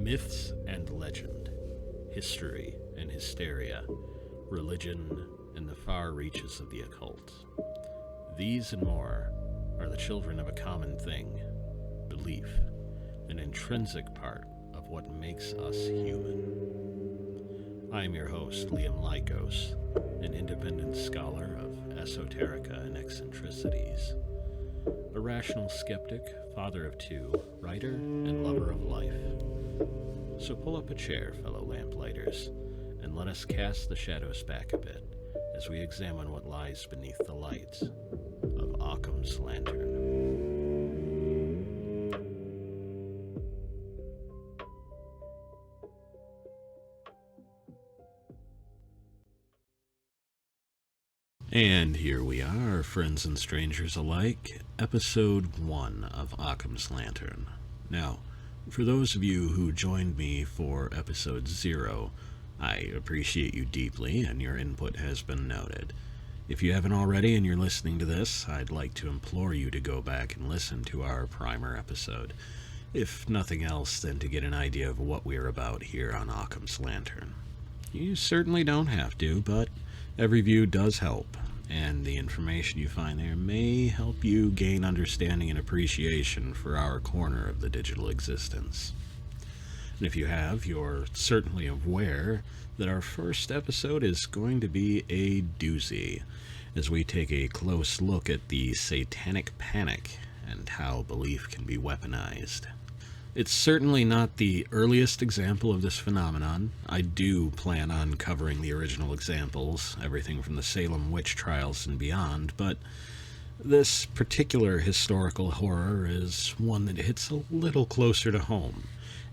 Myths and legend, history and hysteria, religion and the far reaches of the occult. These and more are the children of a common thing, belief, an intrinsic part of what makes us human. I am your host, Liam Lykos, an independent scholar of esoterica and eccentricities, a rational skeptic, father of two, writer, and lover of life. So pull up a chair, fellow lamplighters, and let us cast the shadows back a bit as we examine what lies beneath the light of Occam's lantern. And here we are, friends and strangers alike, episode 1 of Occam's Lantern. Now, for those of you who joined me for episode 0, I appreciate you deeply, and your input has been noted. If you haven't already and you're listening to this, I'd like to implore you to go back and listen to our primer episode, if nothing else than to get an idea of what we're about here on Occam's Lantern. You certainly don't have to, but every view does help, and the information you find there may help you gain understanding and appreciation for our corner of the digital existence. And if you have, you're certainly aware that our first episode is going to be a doozy, as we take a close look at the Satanic Panic and how belief can be weaponized. It's certainly not the earliest example of this phenomenon. I do plan on covering the original examples, everything from the Salem witch trials and beyond, but this particular historical horror is one that hits a little closer to home,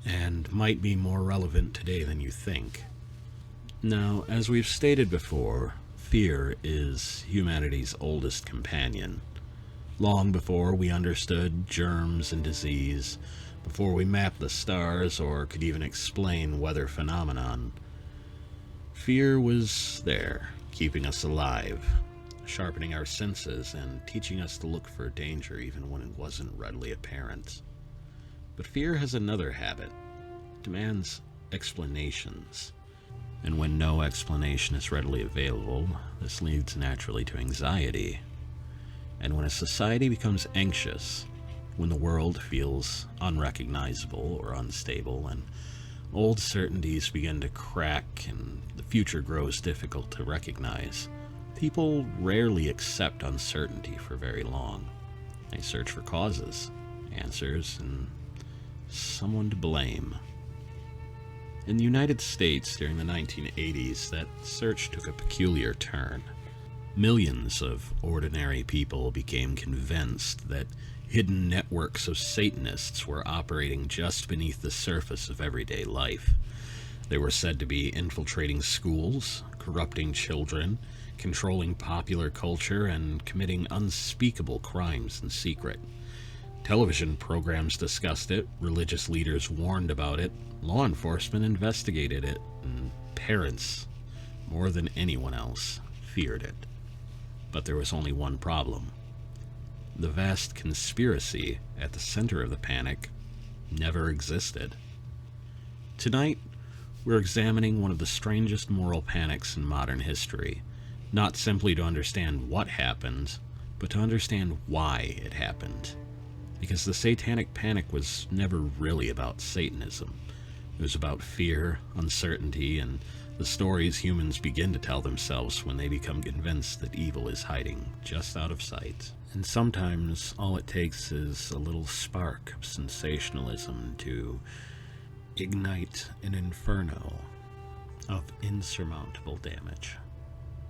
and might be more relevant today than you think. Now, as we've stated before, fear is humanity's oldest companion. Long before we understood germs and disease, before we mapped the stars or could even explain weather phenomenon, fear was there, keeping us alive, sharpening our senses and teaching us to look for danger even when it wasn't readily apparent. But fear has another habit. It demands explanations. And when no explanation is readily available, this leads naturally to anxiety. And when a society becomes anxious, when the world feels unrecognizable or unstable, and old certainties begin to crack and the future grows difficult to recognize, people rarely accept uncertainty for very long. They search for causes, answers, and someone to blame. In the United States during the 1980s, that search took a peculiar turn. Millions of ordinary people became convinced that hidden networks of Satanists were operating just beneath the surface of everyday life. They were said to be infiltrating schools, corrupting children, controlling popular culture, and committing unspeakable crimes in secret. Television programs discussed it, religious leaders warned about it, law enforcement investigated it, and parents, more than anyone else, feared it. But there was only one problem. The vast conspiracy at the center of the panic never existed. Tonight, we're examining one of the strangest moral panics in modern history, not simply to understand what happened, but to understand why it happened. Because the Satanic Panic was never really about Satanism. It was about fear, uncertainty, and the stories humans begin to tell themselves when they become convinced that evil is hiding just out of sight. And sometimes all it takes is a little spark of sensationalism to ignite an inferno of insurmountable damage.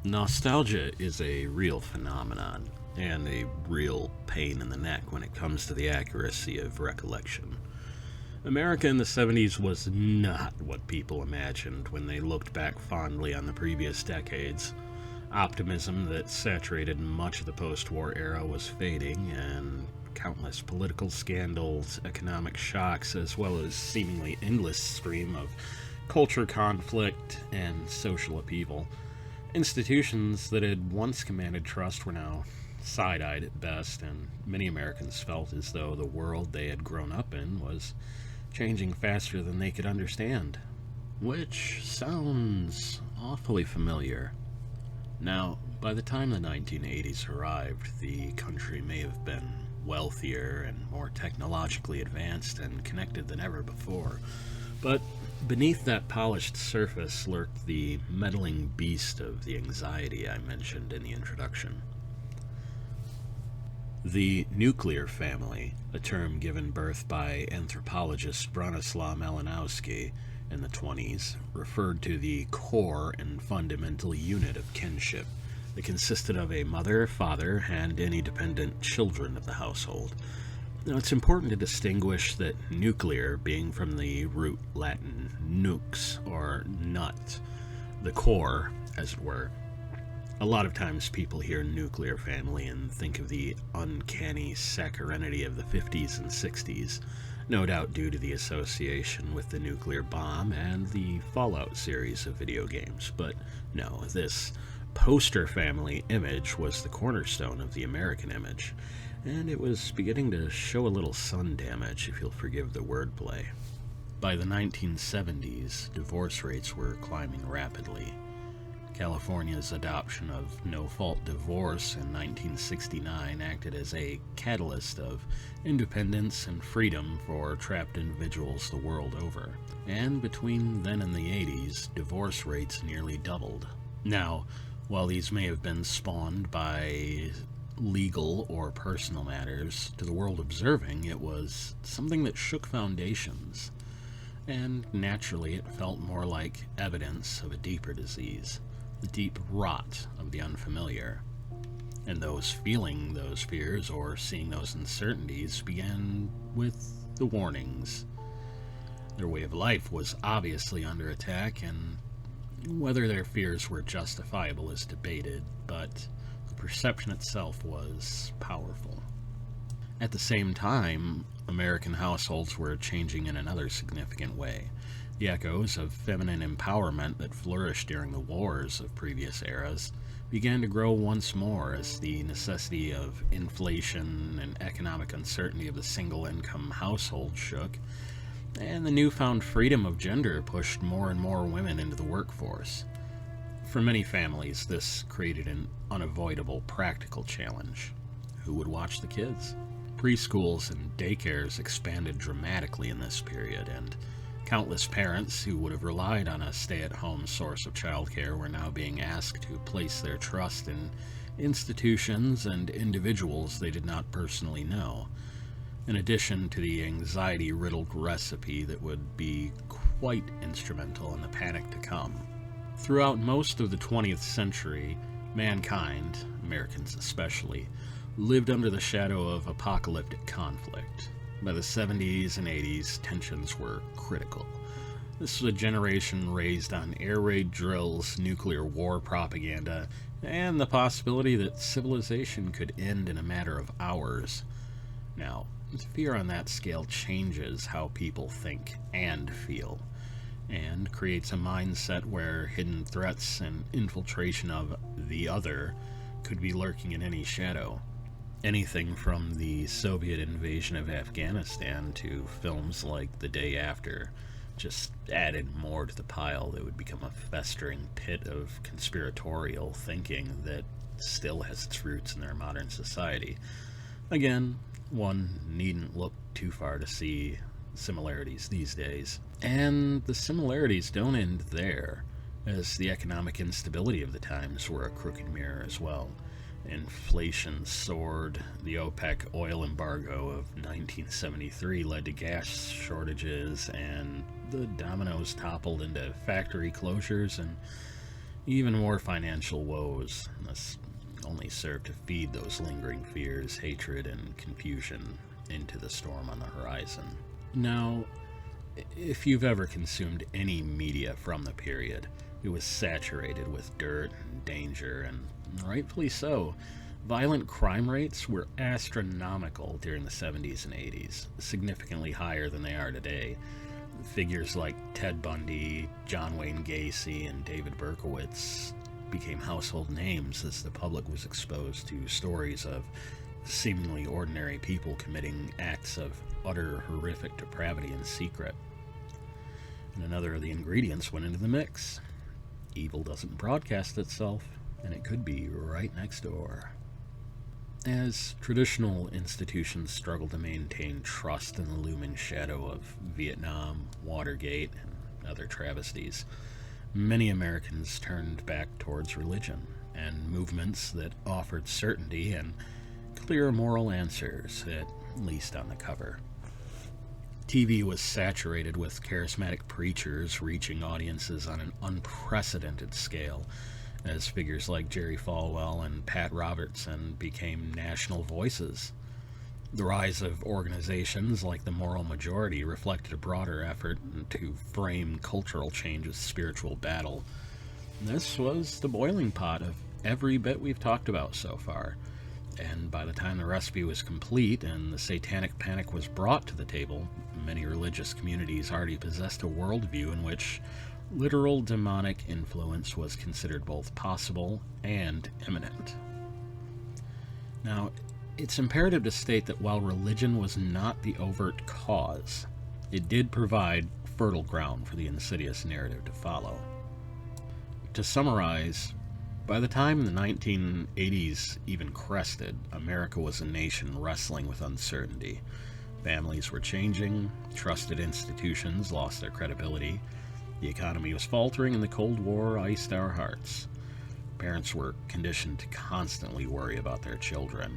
Nostalgia is a real phenomenon, and a real pain in the neck when it comes to the accuracy of recollection. America in the 70s was not what people imagined when they looked back fondly on the previous decades. Optimism that saturated much of the post-war era was fading, and countless political scandals, economic shocks, as well as seemingly endless stream of culture conflict and social upheaval. Institutions that had once commanded trust were now side-eyed at best, and many Americans felt as though the world they had grown up in was changing faster than they could understand. Which sounds awfully familiar. Now, by the time the 1980s arrived, the country may have been wealthier and more technologically advanced and connected than ever before, but beneath that polished surface lurked the meddling beast of the anxiety I mentioned in the introduction. The nuclear family, a term given birth by anthropologist Bronislaw Malinowski in the 20s, referred to the core and fundamental unit of kinship that consisted of a mother, father, and any dependent children of the household. Now, it's important to distinguish that nuclear being from the root Latin nux, or nut, the core, as it were. A lot of times people hear nuclear family and think of the uncanny saccharinity of the 50s and 60s, no doubt due to the association with the nuclear bomb and the Fallout series of video games. But no, this poster family image was the cornerstone of the American image, and it was beginning to show a little sun damage, if you'll forgive the wordplay. By the 1970s, divorce rates were climbing rapidly. California's adoption of no-fault divorce in 1969 acted as a catalyst of independence and freedom for trapped individuals the world over. And between then and the 80s, divorce rates nearly doubled. Now, while these may have been spawned by legal or personal matters, to the world observing, it was something that shook foundations. And naturally, it felt more like evidence of a deeper disease. The deep rot of the unfamiliar. And those feeling those fears or seeing those uncertainties began with the warnings. Their way of life was obviously under attack, and whether their fears were justifiable is debated, but the perception itself was powerful. At the same time, American households were changing in another significant way. The echoes of feminine empowerment that flourished during the wars of previous eras began to grow once more as the necessity of inflation and economic uncertainty of the single-income household shook, and the newfound freedom of gender pushed more and more women into the workforce. For many families, this created an unavoidable practical challenge. Who would watch the kids? Preschools and daycares expanded dramatically in this period, and countless parents who would have relied on a stay-at-home source of childcare were now being asked to place their trust in institutions and individuals they did not personally know, in addition to the anxiety-riddled recipe that would be quite instrumental in the panic to come. Throughout most of the 20th century, mankind, Americans especially, lived under the shadow of apocalyptic conflict. By the 70s and 80s, tensions were critical. This was a generation raised on air raid drills, nuclear war propaganda, and the possibility that civilization could end in a matter of hours. Now, fear on that scale changes how people think and feel, and creates a mindset where hidden threats and infiltration of the other could be lurking in any shadow. Anything from the Soviet invasion of Afghanistan to films like The Day After just added more to the pile that would become a festering pit of conspiratorial thinking that still has its roots in our modern society. Again, one needn't look too far to see similarities these days. And the similarities don't end there, as the economic instability of the times were a crooked mirror as well. Inflation soared, the OPEC oil embargo of 1973 led to gas shortages, and the dominoes toppled into factory closures and even more financial woes. This only served to feed those lingering fears, hatred, and confusion into the storm on the horizon. Now, if you've ever consumed any media from the period, it was saturated with dirt and danger, and rightfully so. Violent crime rates were astronomical during the 70s and 80s, significantly higher than they are today. Figures like Ted Bundy, John Wayne Gacy, and David Berkowitz became household names as the public was exposed to stories of seemingly ordinary people committing acts of utter horrific depravity in secret. And another of the ingredients went into the mix. Evil doesn't broadcast itself, and it could be right next door. As traditional institutions struggle to maintain trust in the looming shadow of Vietnam, Watergate, and other travesties, many Americans turned back towards religion and movements that offered certainty and clear moral answers, at least on the cover. TV was saturated with charismatic preachers reaching audiences on an unprecedented scale, as figures like Jerry Falwell and Pat Robertson became national voices. The rise of organizations like the Moral Majority reflected a broader effort to frame cultural change as spiritual battle. This was the boiling pot of every bit we've talked about so far, and by the time the recipe was complete and the Satanic Panic was brought to the table, many religious communities already possessed a worldview in which literal demonic influence was considered both possible and imminent. Now, it's imperative to state that while religion was not the overt cause, it did provide fertile ground for the insidious narrative to follow. To summarize, by the time the 1980s even crested, America was a nation wrestling with uncertainty. Families were changing, trusted institutions lost their credibility, the economy was faltering, and the Cold War iced our hearts. Parents were conditioned to constantly worry about their children.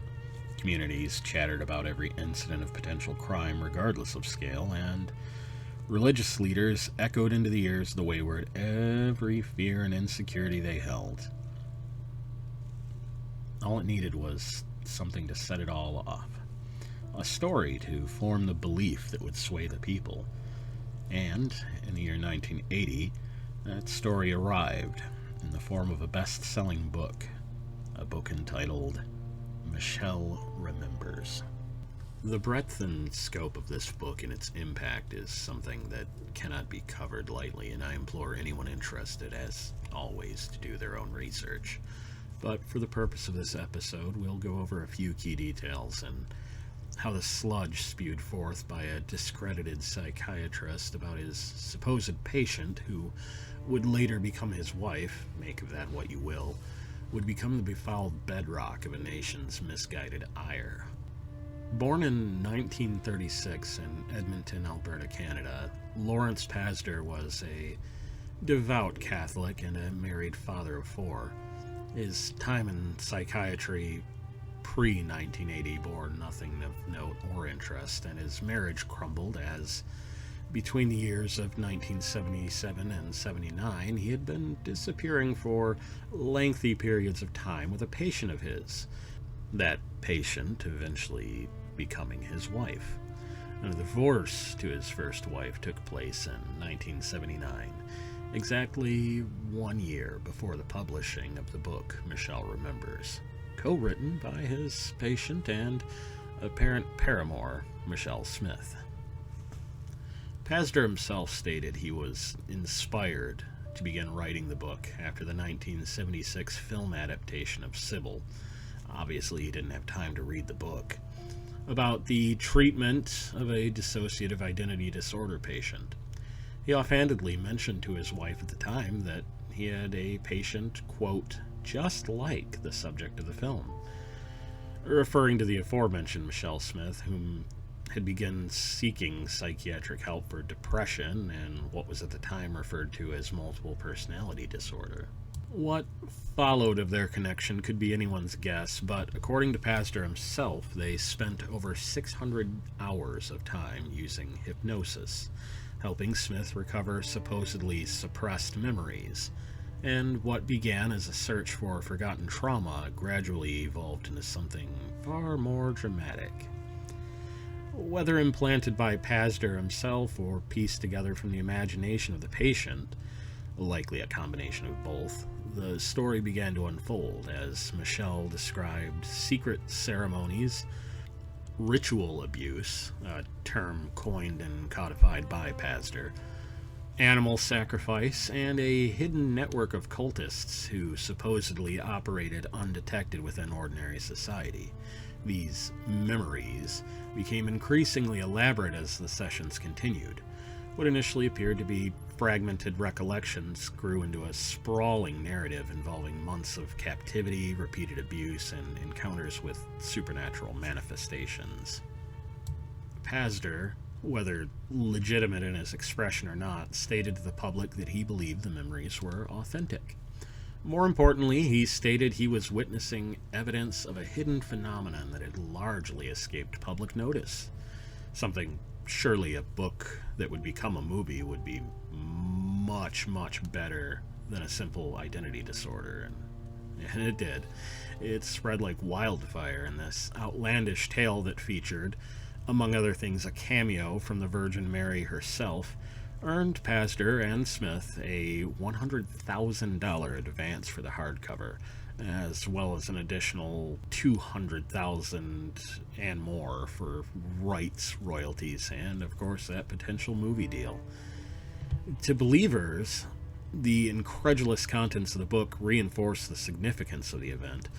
Communities chattered about every incident of potential crime, regardless of scale, and religious leaders echoed into the ears of the wayward every fear and insecurity they held. All it needed was something to set it all off. A story to form the belief that would sway the people. And, in the year 1980, that story arrived in the form of a best-selling book, a book entitled Michelle Remembers. The breadth and scope of this book and its impact is something that cannot be covered lightly, and I implore anyone interested, as always, to do their own research. But for the purpose of this episode, we'll go over a few key details and how the sludge spewed forth by a discredited psychiatrist about his supposed patient, who would later become his wife, make of that what you will, would become the befouled bedrock of a nation's misguided ire. Born in 1936 in Edmonton, Alberta, Canada, Lawrence Pasder was a devout Catholic and a married father of four. His time in psychiatry pre-1980 bore nothing of note or interest, and his marriage crumbled as, between the years of 1977 and 79, he had been disappearing for lengthy periods of time with a patient of his, that patient eventually becoming his wife. And a divorce to his first wife took place in 1979, exactly 1 year before the publishing of the book Michelle Remembers, co-written by his patient and apparent paramour, Michelle Smith. Pasder himself stated he was inspired to begin writing the book after the 1976 film adaptation of Sybil. Obviously, he didn't have time to read the book, about the treatment of a dissociative identity disorder patient. He offhandedly mentioned to his wife at the time that he had a patient, quote, just like the subject of the film, referring to the aforementioned Michelle Smith, whom had begun seeking psychiatric help for depression and what was at the time referred to as multiple personality disorder. What followed of their connection could be anyone's guess, but according to Pasder himself, they spent over 600 hours of time using hypnosis, helping Smith recover supposedly suppressed memories, and what began as a search for forgotten trauma gradually evolved into something far more dramatic. Whether implanted by Pasder himself or pieced together from the imagination of the patient, likely a combination of both, the story began to unfold as Michelle described secret ceremonies, ritual abuse, a term coined and codified by Pasder, animal sacrifice, and a hidden network of cultists who supposedly operated undetected within ordinary society, These memories became increasingly elaborate as the sessions continued. What initially appeared to be fragmented recollections grew into a sprawling narrative involving months of captivity, repeated abuse, and encounters with supernatural manifestations. Pazder, whether legitimate in his expression or not, stated to the public that he believed the memories were authentic. More importantly, he stated he was witnessing evidence of a hidden phenomenon that had largely escaped public notice. Something surely a book that would become a movie would be much, much better than a simple identity disorder. And it did. It spread like wildfire in this outlandish tale that featured, among other things, a cameo from the Virgin Mary herself, earned Pazder and Smith a $100,000 advance for the hardcover, as well as an additional $200,000 and more for rights, royalties, and, of course, that potential movie deal. To believers, the incredulous contents of the book reinforced the significance of the event.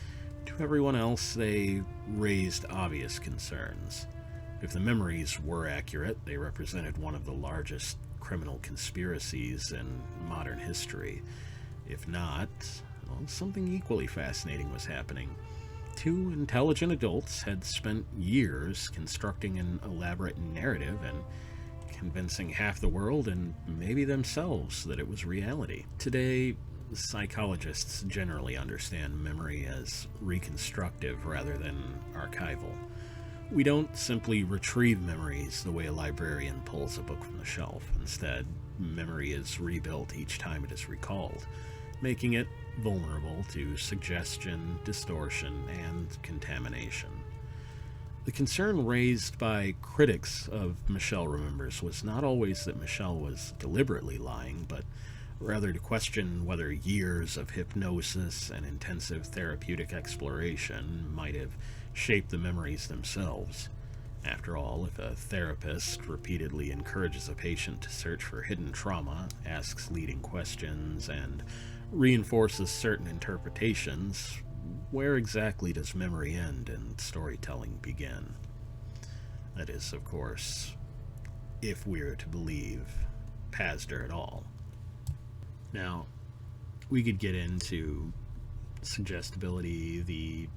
To everyone else, they raised obvious concerns. If the memories were accurate, they represented one of the largest criminal conspiracies in modern history. If not, well, something equally fascinating was happening. Two intelligent adults had spent years constructing an elaborate narrative and convincing half the world and maybe themselves that it was reality. Today, psychologists generally understand memory as reconstructive rather than archival. We don't simply retrieve memories the way a librarian pulls a book from the shelf. Instead, memory is rebuilt each time it is recalled, making it vulnerable to suggestion, distortion, and contamination. The concern raised by critics of Michelle Remembers was not always that Michelle was deliberately lying, but rather to question whether years of hypnosis and intensive therapeutic exploration might have shaped the memories themselves. After all, if a therapist repeatedly encourages a patient to search for hidden trauma, asks leading questions, and reinforces certain interpretations, where exactly does memory end and storytelling begin? That is, of course, if we're to believe Pazder at all. Now, we could get into suggestibility, the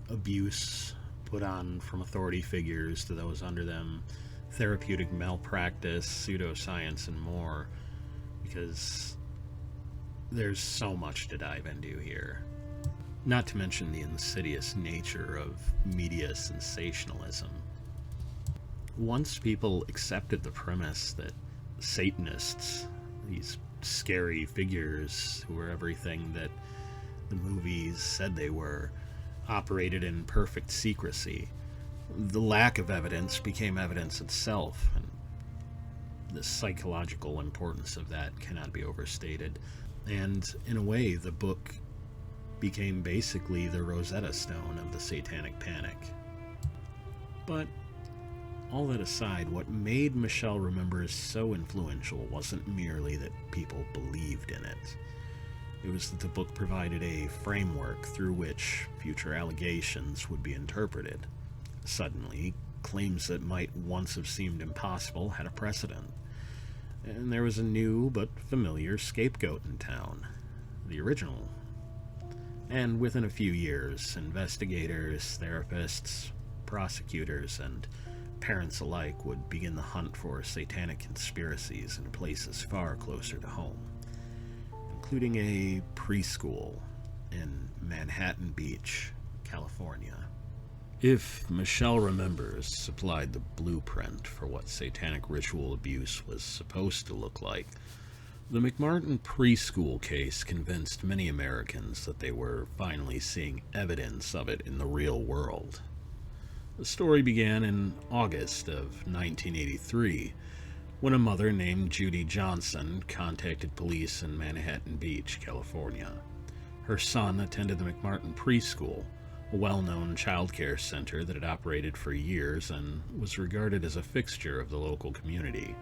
abuse put on from authority figures to those under them, therapeutic malpractice, pseudoscience, and more, because there's so much to dive into here. Not to mention the insidious nature of media sensationalism. Once people accepted the premise that Satanists, these scary figures who were everything that the movies said they were, operated in perfect secrecy, the lack of evidence became evidence itself, and the psychological importance of that cannot be overstated. And in a way, the book became basically the Rosetta Stone of the Satanic Panic. But all that aside, what made Michelle Remembers so influential wasn't merely that people believed in it. It was that the book provided a framework through which future allegations would be interpreted. Suddenly, claims that might once have seemed impossible had a precedent. And there was a new but familiar scapegoat in town, the original. And within a few years, investigators, therapists, prosecutors, and parents alike would begin the hunt for satanic conspiracies in places far closer to home, including a preschool in Manhattan Beach, California. If Michelle Remembers supplied the blueprint for what satanic ritual abuse was supposed to look like, the McMartin preschool case convinced many Americans that they were finally seeing evidence of it in the real world. The story began in August of 1983, when a mother named Judy Johnson contacted police in Manhattan Beach, California. Her son attended the McMartin preschool, a well-known child care center that had operated for years and was regarded as a fixture of the local community.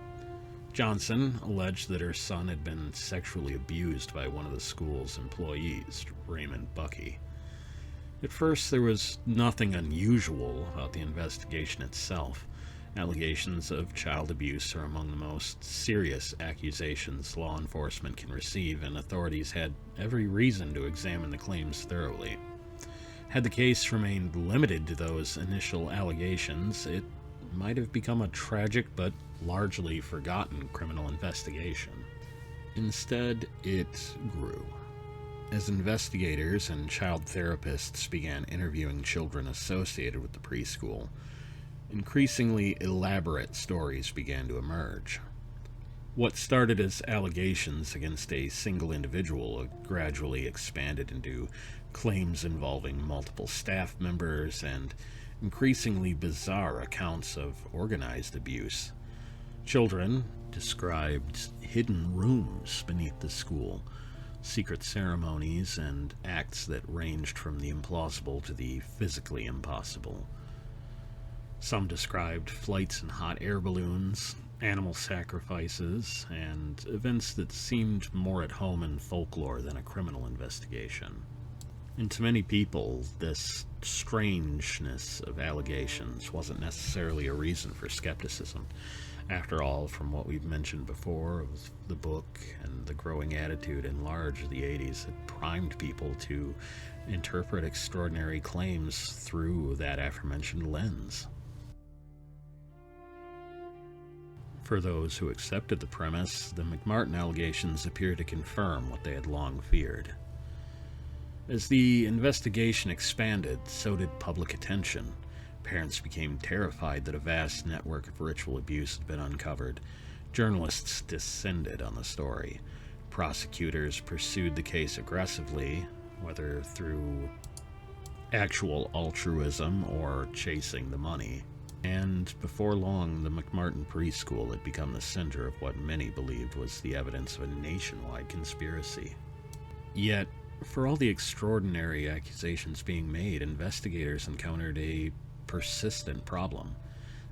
Johnson alleged that her son had been sexually abused by one of the school's employees, Raymond Buckey. At first, there was nothing unusual about the investigation itself. Allegations of child abuse are among the most serious accusations law enforcement can receive, and authorities had every reason to examine the claims thoroughly. Had the case remained limited to those initial allegations, it might have become a tragic but largely forgotten criminal investigation. Instead, it grew. As investigators and child therapists began interviewing children associated with the preschool, increasingly elaborate stories began to emerge. What started as allegations against a single individual gradually expanded into claims involving multiple staff members and increasingly bizarre accounts of organized abuse. Children described hidden rooms beneath the school, secret ceremonies, and acts that ranged from the implausible to the physically impossible. Some described flights in hot air balloons, animal sacrifices, and events that seemed more at home in folklore than a criminal investigation. And to many people, this strangeness of allegations wasn't necessarily a reason for skepticism. After all, from what we've mentioned before, of the book and the growing attitude in large of the 80s had primed people to interpret extraordinary claims through that aforementioned lens. For those who accepted the premise, the McMartin allegations appear to confirm what they had long feared. As the investigation expanded, so did public attention. Parents became terrified that a vast network of ritual abuse had been uncovered. Journalists descended on the story. Prosecutors pursued the case aggressively, whether through actual altruism or chasing the money. And before long, the McMartin preschool had become the center of what many believed was the evidence of a nationwide conspiracy. Yet, for all the extraordinary accusations being made, investigators encountered a persistent problem.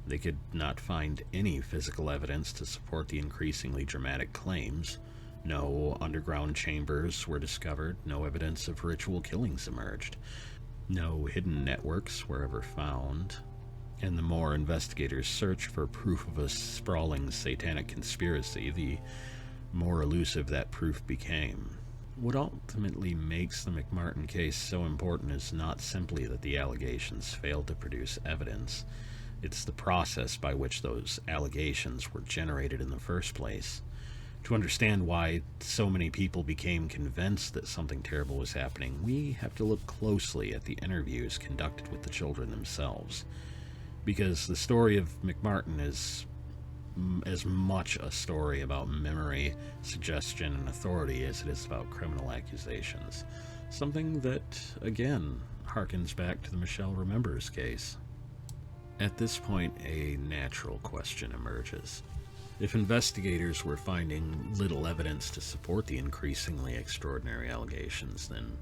They could not find any physical evidence to support the increasingly dramatic claims. No underground chambers were discovered, no evidence of ritual killings emerged. No hidden networks were ever found. And the more investigators searched for proof of a sprawling satanic conspiracy, the more elusive that proof became. What ultimately makes the McMartin case so important is not simply that the allegations failed to produce evidence. It's the process by which those allegations were generated in the first place. To understand why so many people became convinced that something terrible was happening, we have to look closely at the interviews conducted with the children themselves. Because the story of McMartin is as much a story about memory, suggestion, and authority as it is about criminal accusations. Something that, again, harkens back to the Michelle Remembers case. At this point, a natural question emerges. If investigators were finding little evidence to support the increasingly extraordinary allegations, then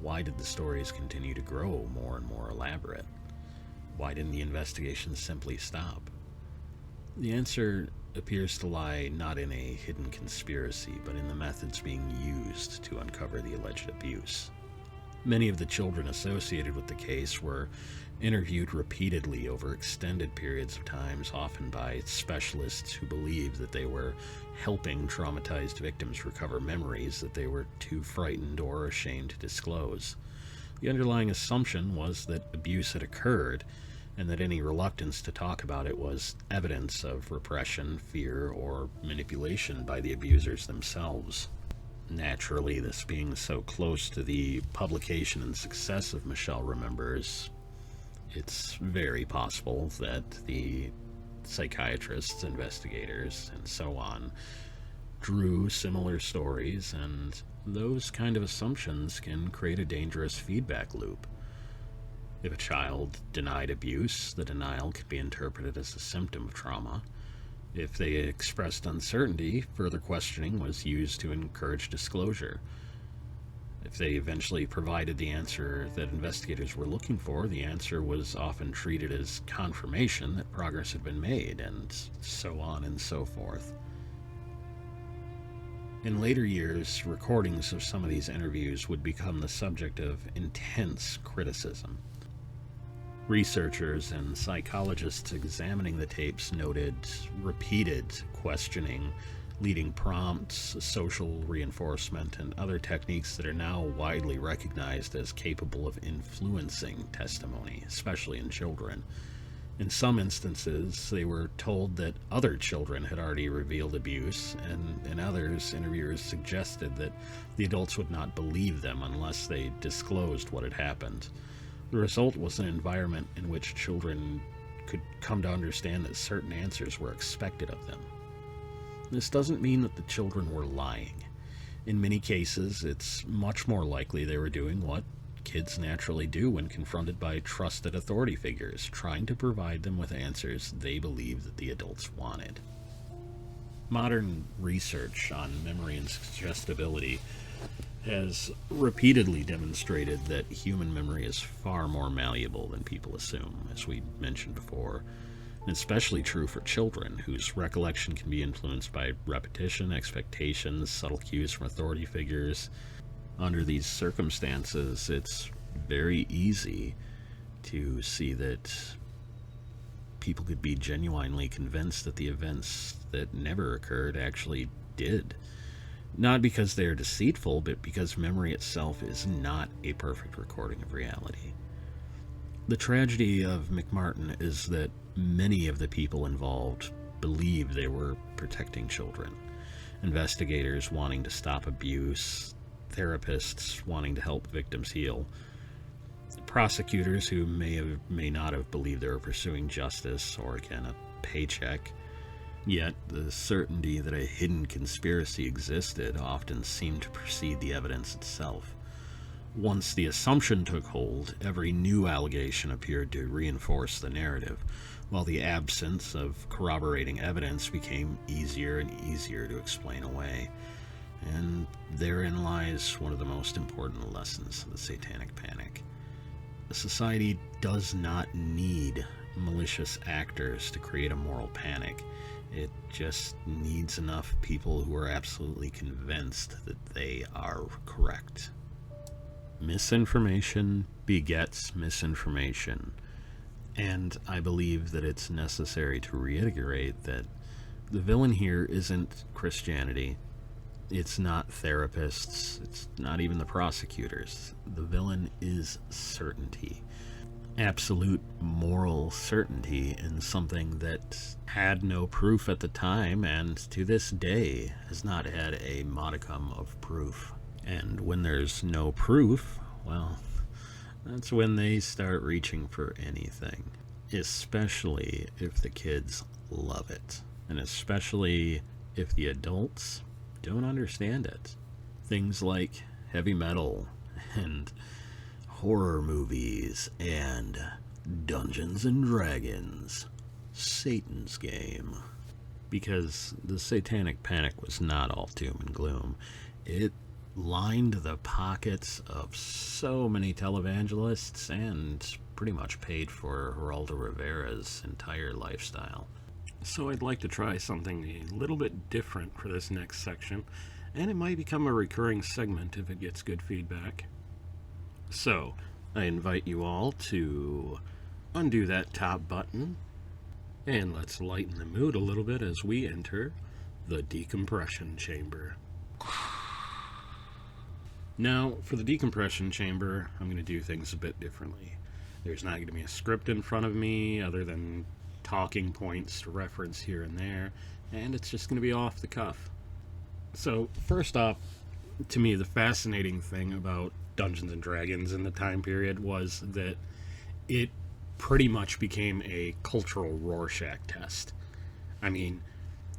why did the stories continue to grow more and more elaborate? Why didn't the investigation simply stop? The answer appears to lie not in a hidden conspiracy, but in the methods being used to uncover the alleged abuse. Many of the children associated with the case were interviewed repeatedly over extended periods of time, often by specialists who believed that they were helping traumatized victims recover memories that they were too frightened or ashamed to disclose. The underlying assumption was that abuse had occurred, and that any reluctance to talk about it was evidence of repression, fear, or manipulation by the abusers themselves. Naturally, this being so close to the publication and success of Michelle Remembers, it's very possible that the psychiatrists, investigators, and so on drew similar stories, and those kind of assumptions can create a dangerous feedback loop. If a child denied abuse, the denial could be interpreted as a symptom of trauma. If they expressed uncertainty, further questioning was used to encourage disclosure. If they eventually provided the answer that investigators were looking for, the answer was often treated as confirmation that progress had been made, and so on and so forth. In later years, recordings of some of these interviews would become the subject of intense criticism. Researchers and psychologists examining the tapes noted repeated questioning, leading prompts, social reinforcement, and other techniques that are now widely recognized as capable of influencing testimony, especially in children. In some instances, they were told that other children had already revealed abuse, and in others, interviewers suggested that the adults would not believe them unless they disclosed what had happened. The result was an environment in which children could come to understand that certain answers were expected of them. This doesn't mean that the children were lying. In many cases, it's much more likely they were doing what kids naturally do when confronted by trusted authority figures, trying to provide them with answers they believe that the adults wanted. Modern research on memory and suggestibility has repeatedly demonstrated that human memory is far more malleable than people assume, as we mentioned before, and especially true for children, whose recollection can be influenced by repetition, expectations, subtle cues from authority figures. Under these circumstances, it's very easy to see that people could be genuinely convinced that the events that never occurred actually did. Not because they are deceitful, but because memory itself is not a perfect recording of reality. The tragedy of McMartin is that many of the people involved believed they were protecting children. Investigators wanting to stop abuse, therapists wanting to help victims heal, prosecutors who may not have believed they were pursuing justice or, again, a paycheck. Yet the certainty that a hidden conspiracy existed often seemed to precede the evidence itself. Once the assumption took hold, every new allegation appeared to reinforce the narrative, while the absence of corroborating evidence became easier and easier to explain away. And therein lies one of the most important lessons of the Satanic Panic. Society does not need malicious actors to create a moral panic. It just needs enough people who are absolutely convinced that they are correct. Misinformation begets misinformation. And I believe that it's necessary to reiterate that the villain here isn't Christianity. It's not therapists. It's not even the prosecutors. The villain is certainty. Absolute moral certainty in something that had no proof at the time and to this day has not had a modicum of proof. And when there's no proof, well, that's when they start reaching for anything. Especially if the kids love it. And especially if the adults don't understand it. Things like heavy metal and horror movies and Dungeons and Dragons, Satan's game. Because the Satanic Panic was not all doom and gloom. It lined the pockets of so many televangelists and pretty much paid for Geraldo Rivera's entire lifestyle. So I'd like to try something a little bit different for this next section, and it might become a recurring segment if it gets good feedback. So, I invite you all to undo that top button, and let's lighten the mood a little bit as we enter the decompression chamber. Now, for the decompression chamber, I'm going to do things a bit differently. There's not going to be a script in front of me other than talking points to reference here and there, and it's just going to be off the cuff. So, first off, to me, the fascinating thing about Dungeons and Dragons in the time period was that it pretty much became a cultural Rorschach test. I mean,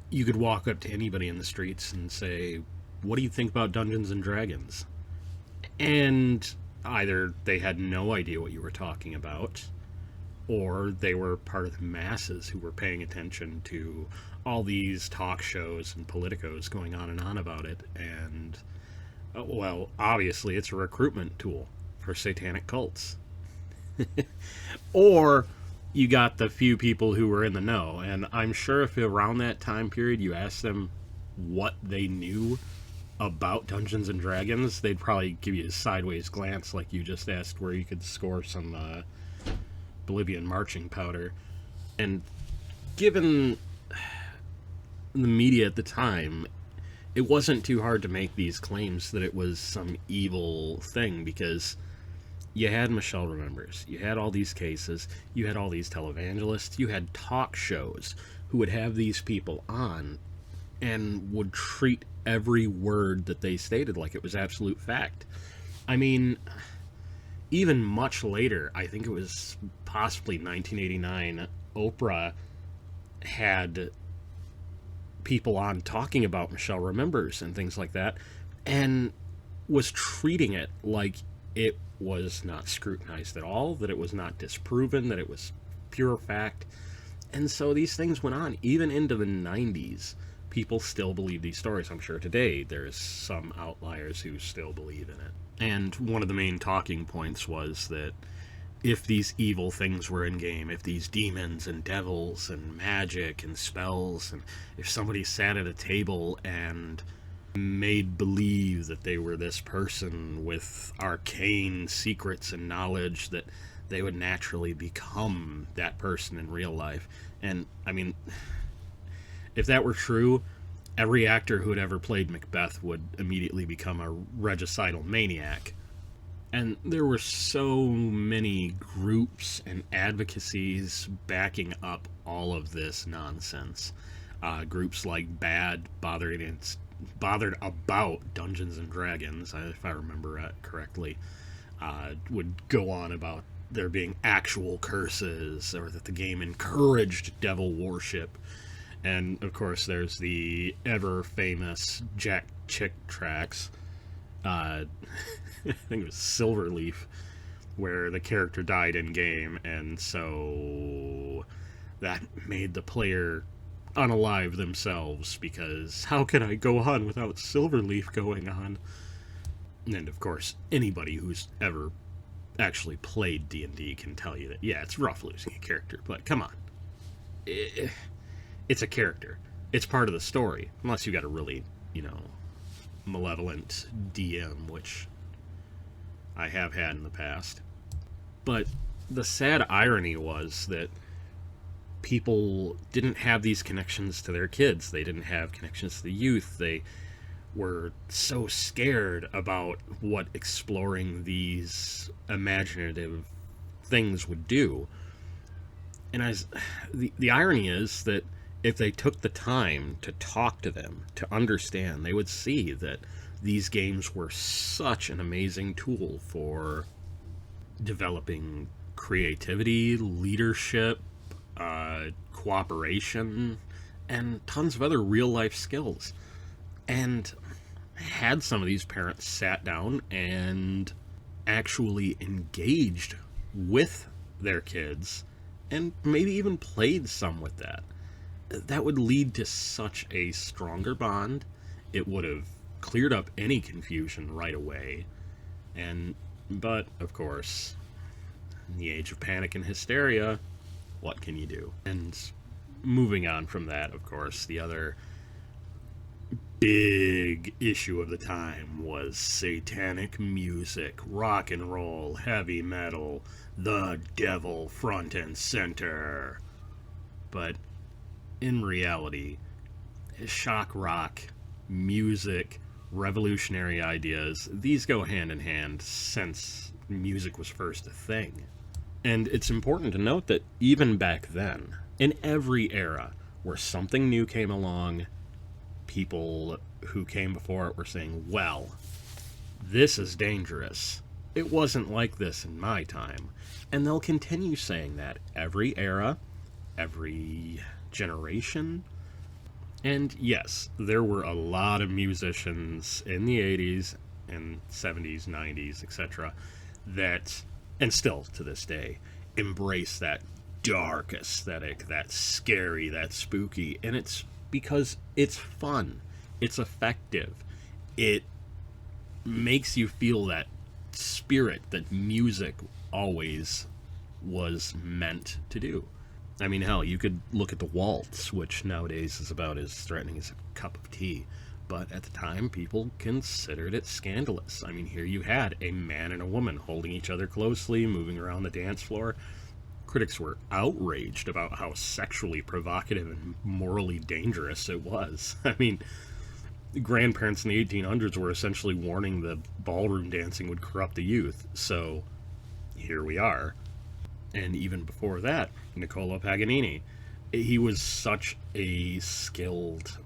you could walk up to anybody in the streets and say, "What do you think about Dungeons and Dragons?" And either they had no idea what you were talking about, or they were part of the masses who were paying attention to all these talk shows and politicos going on and on about it. And, well, obviously it's a recruitment tool for satanic cults. Or you got the few people who were in the know. And I'm sure if around that time period you asked them what they knew about Dungeons and Dragons, they'd probably give you a sideways glance like you just asked where you could score some Bolivian marching powder. And given the media at the time, it wasn't too hard to make these claims that it was some evil thing, because you had Michelle Remembers, you had all these cases, you had all these televangelists, you had talk shows who would have these people on and would treat every word that they stated like it was absolute fact. I mean, even much later, I think it was possibly 1989, Oprah had people on talking about Michelle Remembers and things like that, and was treating it like it was not scrutinized at all, that it was not disproven, that it was pure fact. And so these things went on even into the 90s. People still believe these stories. I'm sure today there's some outliers who still believe in it. And one of the main talking points was that if these evil things were in game, if these demons and devils and magic and spells, and if somebody sat at a table and made believe that they were this person with arcane secrets and knowledge, that they would naturally become that person in real life. And, I mean, if that were true, every actor who had ever played Macbeth would immediately become a regicidal maniac. And there were so many groups and advocacies backing up all of this nonsense. Groups like BAD bothered about Dungeons and Dragons, if I remember that correctly, would go on about there being actual curses, or that the game encouraged devil worship. And, of course, there's the ever-famous Jack Chick tracks. I think it was Silverleaf, where the character died in game, and so that made the player unalive themselves, because how can I go on without Silverleaf going on? And of course, anybody who's ever actually played D&D can tell you that, yeah, it's rough losing a character, but come on. It's a character. It's part of the story, unless you got a really, malevolent DM, which I have had in the past. But the sad irony was that people didn't have these connections to their kids. They didn't have connections to the youth. They were so scared about what exploring these imaginative things would do. And the irony is that if they took the time to talk to them, to understand, they would see that these games were such an amazing tool for developing creativity, leadership, cooperation, and tons of other real-life skills. And had some of these parents sat down and actually engaged with their kids, and maybe even played some with that would lead to such a stronger bond. It would have cleared up any confusion right away. But, of course, in the age of panic and hysteria, what can you do? And moving on from that, of course, the other big issue of the time was satanic music, rock and roll, heavy metal, the devil front and center. But in reality, shock rock, music, revolutionary ideas, these go hand in hand since music was first a thing. And it's important to note that even back then, in every era where something new came along, people who came before it were saying, well, this is dangerous. It wasn't like this in my time. And they'll continue saying that every era, every generation. And yes, there were a lot of musicians in the 80s and 70s, 90s, etc. that, and still to this day, embrace that dark aesthetic, that scary, that spooky. And it's because it's fun. It's effective. It makes you feel that spirit that music always was meant to do. I mean, hell, you could look at the waltz, which nowadays is about as threatening as a cup of tea. But at the time, people considered it scandalous. I mean, here you had a man and a woman holding each other closely, moving around the dance floor. Critics were outraged about how sexually provocative and morally dangerous it was. I mean, grandparents in the 1800s were essentially warning that ballroom dancing would corrupt the youth. So here we are. And even before that, Niccolo Paganini. He was such a skilled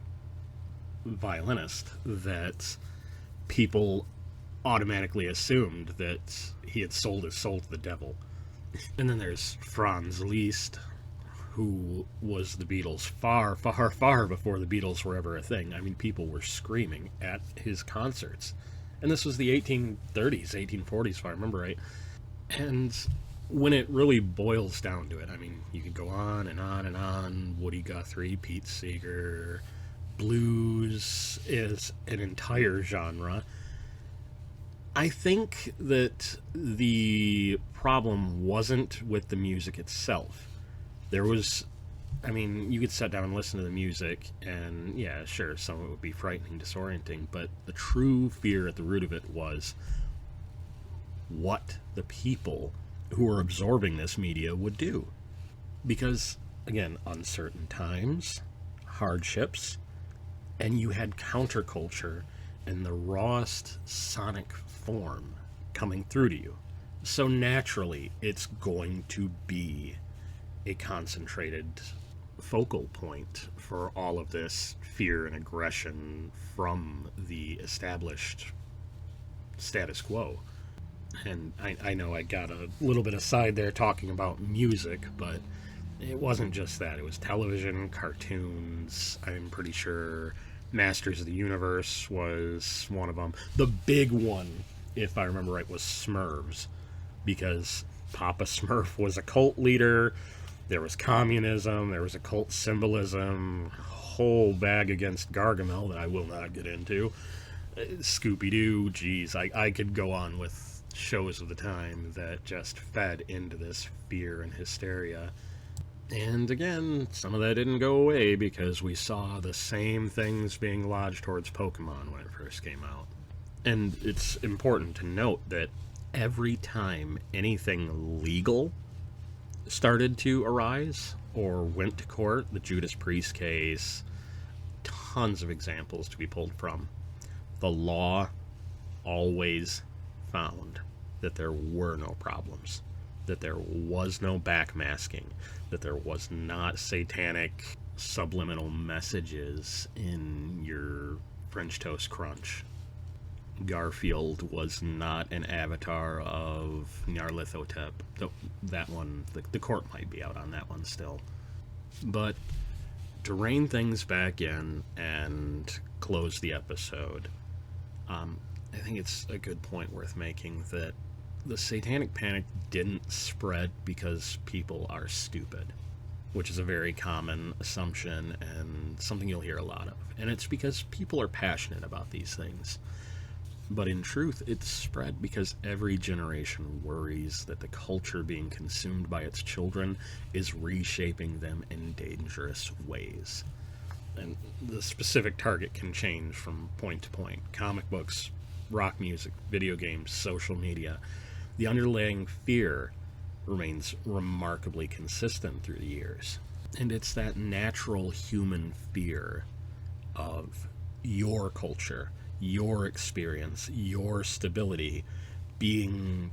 violinist that people automatically assumed that he had sold his soul to the devil. And then there's Franz Liszt, who was the Beatles far, far, far before the Beatles were ever a thing. I mean, people were screaming at his concerts. And this was the 1830s, 1840s, if I remember right. And when it really boils down to it, I mean, you could go on and on and on. Woody Guthrie, Pete Seeger, blues is an entire genre. I think that the problem wasn't with the music itself. There was, I mean, you could sit down and listen to the music, and yeah, sure, some of it would be frightening, disorienting, but the true fear at the root of it was what the people who were absorbing this media would do. Because, again, uncertain times, hardships, and you had counterculture in the rawest sonic form coming through to you. So naturally, it's going to be a concentrated focal point for all of this fear and aggression from the established status quo. And I know I got a little bit aside there talking about music, but it wasn't just that. It was television, cartoons. I'm pretty sure Masters of the Universe was one of them. The big one, if I remember right, was Smurfs, because Papa Smurf was a cult leader. There was communism. There was occult symbolism. Whole bag against Gargamel that I will not get into. Scooby-Doo, geez, I could go on with shows of the time that just fed into this fear and hysteria. And again, some of that didn't go away because we saw the same things being lodged towards Pokemon when it first came out. And it's important to note that every time anything legal started to arise or went to court, the Judas Priest case, tons of examples to be pulled from, the law always found that there were no problems, that there was no backmasking, that there was not satanic subliminal messages in your French toast crunch. Garfield was not an avatar of Nyarlathotep. That one, the court might be out on that one still. But to rein things back in and close the episode, I think it's a good point worth making that the Satanic Panic didn't spread because people are stupid, which is a very common assumption and something you'll hear a lot of. And it's because people are passionate about these things. But in truth, it's spread because every generation worries that the culture being consumed by its children is reshaping them in dangerous ways. And the specific target can change from point to point. Comic books, rock music, video games, social media. The underlying fear remains remarkably consistent through the years. And it's that natural human fear of your culture, your experience, your stability being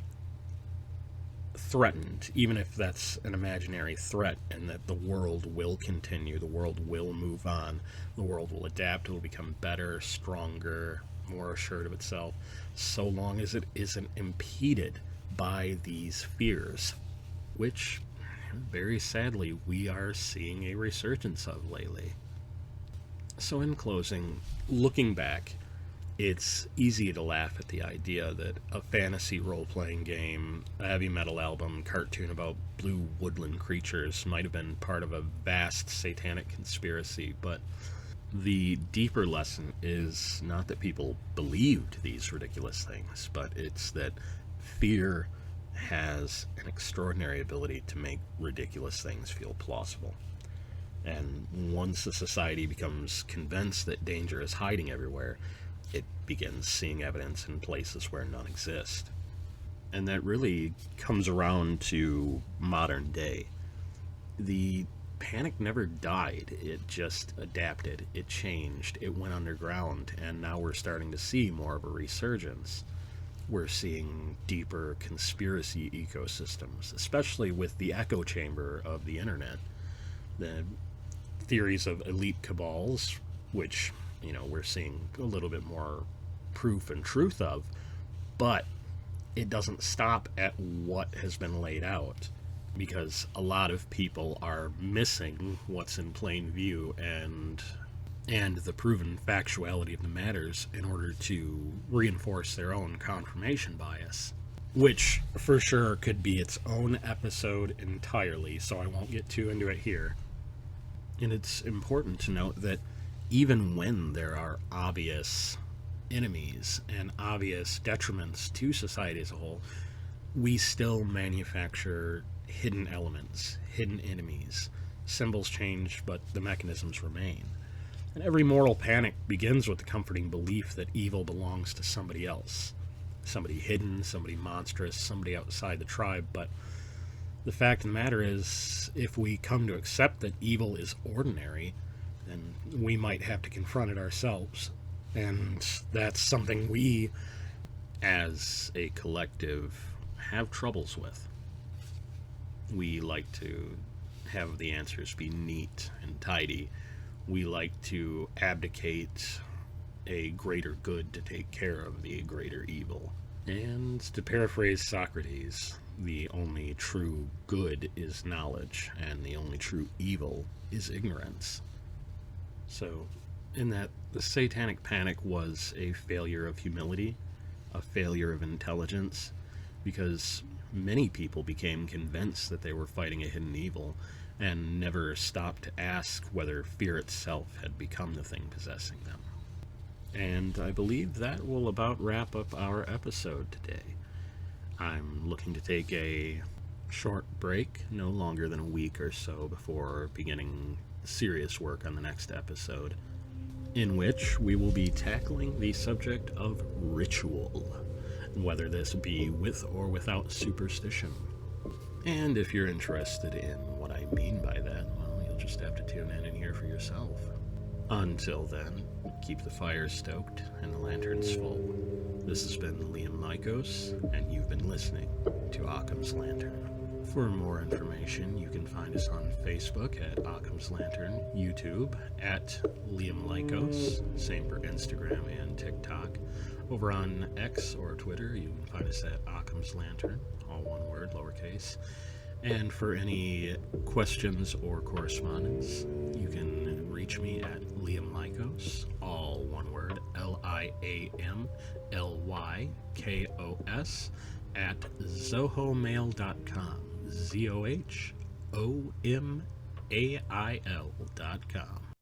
threatened, even if that's an imaginary threat, and that the world will continue, the world will move on, the world will adapt, it will become better, stronger, more assured of itself, so long as it isn't impeded by these fears, which, very sadly, we are seeing a resurgence of lately. So in closing, looking back, it's easy to laugh at the idea that a fantasy role-playing game, a heavy metal album, cartoon about blue woodland creatures might have been part of a vast satanic conspiracy, but the deeper lesson is not that people believed these ridiculous things, but it's that fear has an extraordinary ability to make ridiculous things feel plausible. And once a society becomes convinced that danger is hiding everywhere, it begins seeing evidence in places where none exist. And that really comes around to modern day. The panic never died, it just adapted, it changed, it went underground, and now we're starting to see more of a resurgence. We're seeing deeper conspiracy ecosystems, especially with the echo chamber of the internet. The theories of elite cabals, which, we're seeing a little bit more proof and truth of, but it doesn't stop at what has been laid out, because a lot of people are missing what's in plain view and the proven factuality of the matters in order to reinforce their own confirmation bias, which for sure could be its own episode entirely, so I won't get too into it here. And it's important to note that even when there are obvious enemies and obvious detriments to society as a whole, we still manufacture hidden elements, hidden enemies. Symbols change, but the mechanisms remain. And every moral panic begins with the comforting belief that evil belongs to somebody else. Somebody hidden, somebody monstrous, somebody outside the tribe. But the fact of the matter is, if we come to accept that evil is ordinary, then we might have to confront it ourselves. And that's something we, as a collective, have troubles with. We like to have the answers be neat and tidy. We like to abdicate a greater good to take care of the greater evil. And to paraphrase Socrates, the only true good is knowledge, and the only true evil is ignorance. So, in that, the Satanic Panic was a failure of humility, a failure of intelligence, because many people became convinced that they were fighting a hidden evil and never stopped to ask whether fear itself had become the thing possessing them. And I believe that will about wrap up our episode today. I'm looking to take a short break, no longer than a week or so, before beginning serious work on the next episode, in which we will be tackling the subject of ritual, whether this be with or without superstition. And if you're interested in what I mean by that, well, you'll just have to tune in and hear for yourself. Until then, keep the fires stoked and the lanterns full. This has been Liam Lycos, and you've been listening to Occam's Lantern. For more information, you can find us on Facebook at Occam's Lantern, YouTube at Liam Lycos, same for Instagram and TikTok. Over on X or Twitter, you can find us at Occam's Lantern, all one word, lowercase. And for any questions or correspondence, you can reach me at Liam Lycos, all one word, LIAMLYKOS, at zohomail.com, ZOHOMAIL.com.